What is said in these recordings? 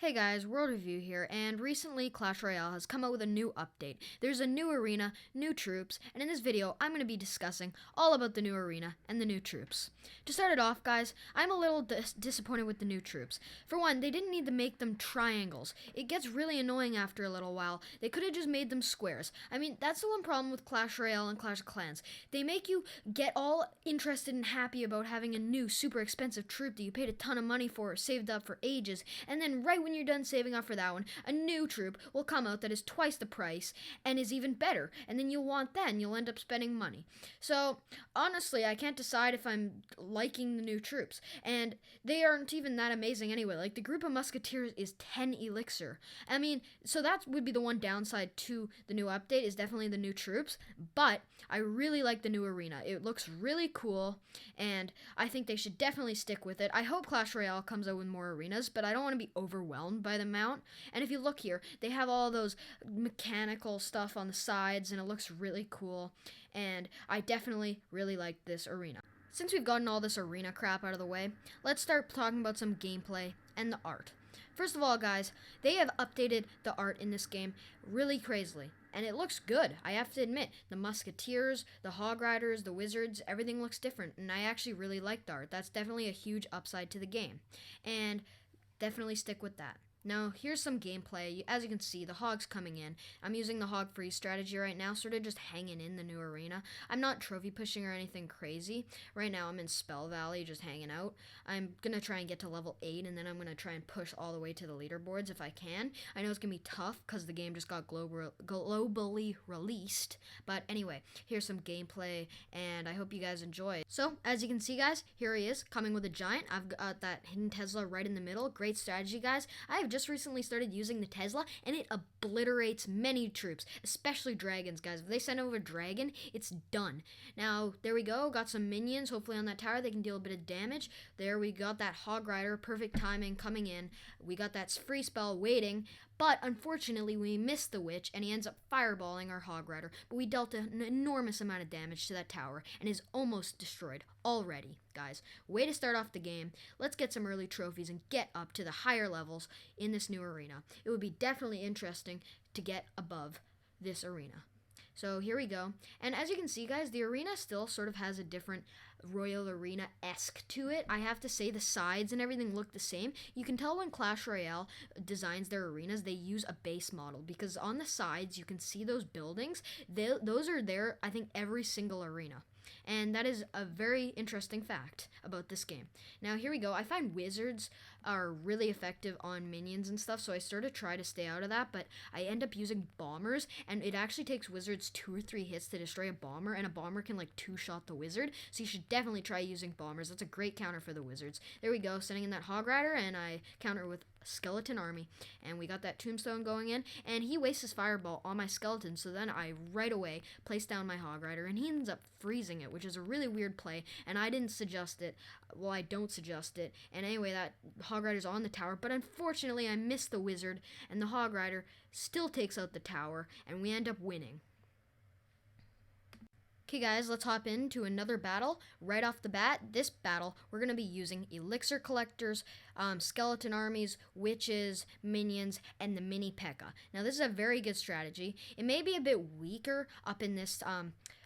Hey guys, World Review here, and recently Clash Royale has come out with a new update. There's a new arena, new troops, and in this video I'm going to be discussing all about the new arena and the new troops. To start it off, guys, I'm a little disappointed with the new troops. For one, they didn't need to make them triangles. It gets really annoying after a little while. They could have just made them squares. I mean, that's the one problem with Clash Royale and Clash of Clans. They make you get all interested and happy about having a new super expensive troop that you paid a ton of money for, saved up for ages, and then right when you're done saving up for that one, a new troop will come out that is twice the price and is even better, and then you'll want that and you'll end up spending money. So honestly, I can't decide if I'm liking the new troops, and they aren't even that amazing anyway. Like, the group of musketeers is 10 elixir. I mean, so that would be the one downside to the new update, is definitely the new troops, but I really like the new arena. It looks really cool, and I think they should definitely stick with it. I hope Clash Royale comes out with more arenas, but I don't want to be overwhelmed by the amount. And if you look here, they have all those mechanical stuff on the sides, and it looks really cool, and I definitely really like this arena. Since we've gotten all this arena crap out of the way, let's start talking about some gameplay and the art. First of all, guys, they have updated the art in this game really crazily, and it looks good. I have to admit, the musketeers, the hog riders, the wizards, everything looks different, and I actually really like the art. That's definitely a huge upside to the game, and definitely stick with that. Now, here's some gameplay. As you can see, the hog's coming in. I'm using the hog freeze strategy right now, sort of just hanging in the new arena. I'm not trophy pushing or anything crazy. Right now, I'm in Spell Valley, just hanging out. I'm going to try and get to level 8, and then I'm going to try and push all the way to the leaderboards if I can. I know it's going to be tough because the game just got globally released. But anyway, here's some gameplay, and I hope you guys enjoy. So, as you can see, guys, here he is, coming with a giant. I've got that hidden Tesla right in the middle. Great strategy, guys. I have just recently started using the Tesla, and it obliterates many troops, especially dragons, guys. If they send over a dragon, it's done. Now, there we go. Got some minions, hopefully on that tower. They can deal a bit of damage. There we got that hog rider, perfect timing coming in. We got that free spell waiting, but unfortunately, we missed the witch, and he ends up fireballing our hog rider. But we dealt an enormous amount of damage to that tower, and is almost destroyed already, guys. Way to start off the game. Let's get some early trophies and get up to the higher levels in this new arena. It would be definitely interesting to get above this arena. So here we go. And as you can see, guys, the arena still sort of has a different Royal Arena-esque to it. I have to say the sides and everything look the same. You can tell when Clash Royale designs their arenas, they use a base model, because on the sides you can see those buildings. Those are there, I think, every single arena. And that is a very interesting fact about this game. Now, here we go. I find wizards are really effective on minions and stuff, so I sort of try to stay out of that, but I end up using bombers, and it actually takes wizards 2 or 3 hits to destroy a bomber, and a bomber can, like, 2-shot the wizard, so you should definitely try using bombers. That's a great counter for the wizards. There we go, sending in that hog rider, and I counter with skeleton army, and we got that tombstone going in, and he wastes his fireball on my skeleton, so then I right away place down my hog rider, and he ends up freezing it, which is a really weird play, and I didn't suggest it. Well, I don't suggest it, and anyway, that hog rider's on the tower, but unfortunately I missed the wizard, and the hog rider still takes out the tower, and we end up winning. Okay, guys, let's hop into another battle. Right off the bat, this battle, we're going to be using elixir collectors, skeleton armies, witches, minions, and the mini P.E.K.K.A. Now, this is a very good strategy. It may be a bit weaker up in this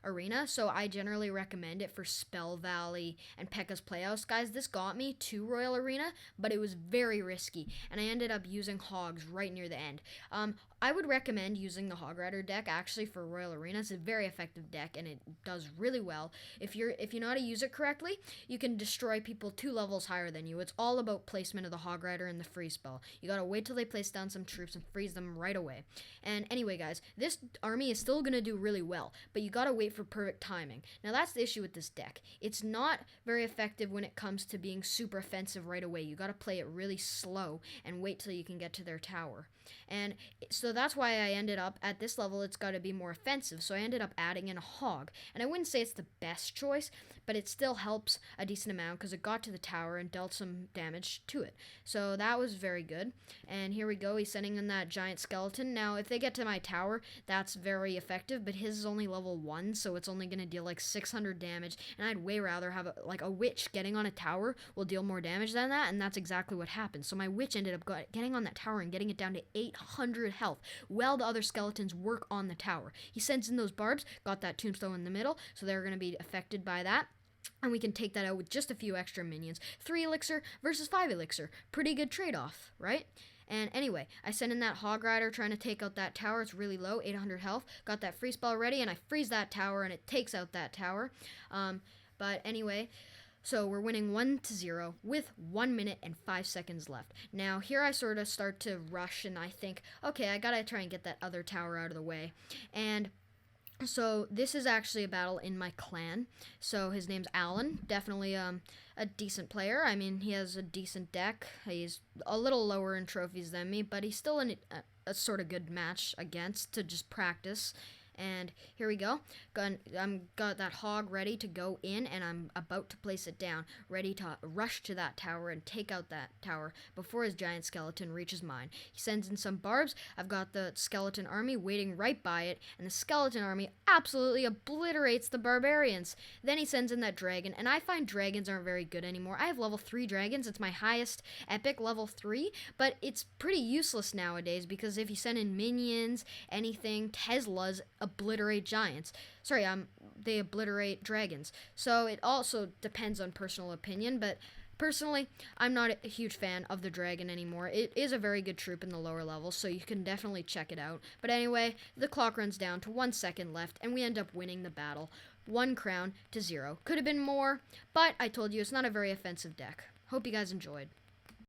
arena, so I generally recommend it for Spell Valley and P.E.K.K.A.'s Playhouse. Guys, this got me to Royal Arena, but it was very risky, and I ended up using hogs right near the end. I would recommend using the Hog Rider deck, actually, for Royal Arena. It's a very effective deck, and it does really well. If you know how to use it correctly, you can destroy people 2 levels higher than you. It's all about placement of the Hog Rider and the free spell. You gotta wait till they place down some troops and freeze them right away. And anyway, guys, this army is still gonna do really well, but you gotta wait for perfect timing. Now, that's the issue with this deck. It's not very effective when it comes to being super offensive right away. You gotta play it really slow and wait till you can get to their tower. And so that's why I ended up, at this level, it's got to be more offensive, so I ended up adding in a hog. And I wouldn't say it's the best choice, but it still helps a decent amount because it got to the tower and dealt some damage to it. So that was very good. And here we go, he's sending in that giant skeleton. Now, if they get to my tower, that's very effective, but his is only level 1, so it's only going to deal like 600 damage, and I'd way rather have a witch getting on a tower will deal more damage than that, and that's exactly what happened. So my witch ended up getting on that tower and getting it down to 800 health while the other skeletons work on the tower. He sends in those barbs, got that tombstone in the middle, so they're going to be affected by that. And we can take that out with just a few extra minions. 3 elixir versus 5 elixir. Pretty good trade-off, right? And anyway, I sent in that Hog Rider trying to take out that tower. It's really low, 800 health. Got that free spell ready, and I freeze that tower, and it takes out that tower. But anyway, so we're winning 1-0 with 1 minute and 5 seconds left. Now, here I sort of start to rush, and I think, okay, I gotta try and get that other tower out of the way. And so this is actually a battle in my clan. So his name's Alan. Definitely a decent player. I mean, he has a decent deck. He's a little lower in trophies than me, but he's still a sort of good match against to just practice. And here we go. Got that hog ready to go in, and I'm about to place it down, ready to rush to that tower and take out that tower before his giant skeleton reaches mine. He sends in some barbs. I've got the skeleton army waiting right by it, and the skeleton army absolutely obliterates the barbarians. Then he sends in that dragon, and I find dragons aren't very good anymore. I have level 3 dragons. It's my highest epic, level 3, but it's pretty useless nowadays because if you send in minions, anything, Teslas obliterate giants. Sorry, they obliterate dragons. So it also depends on personal opinion, but personally, I'm not a huge fan of the dragon anymore. It is a very good troop in the lower levels, so you can definitely check it out. But anyway, the clock runs down to 1 second left, and we end up winning the battle. 1 crown to 0. Could have been more, but I told you it's not a very offensive deck. Hope you guys enjoyed.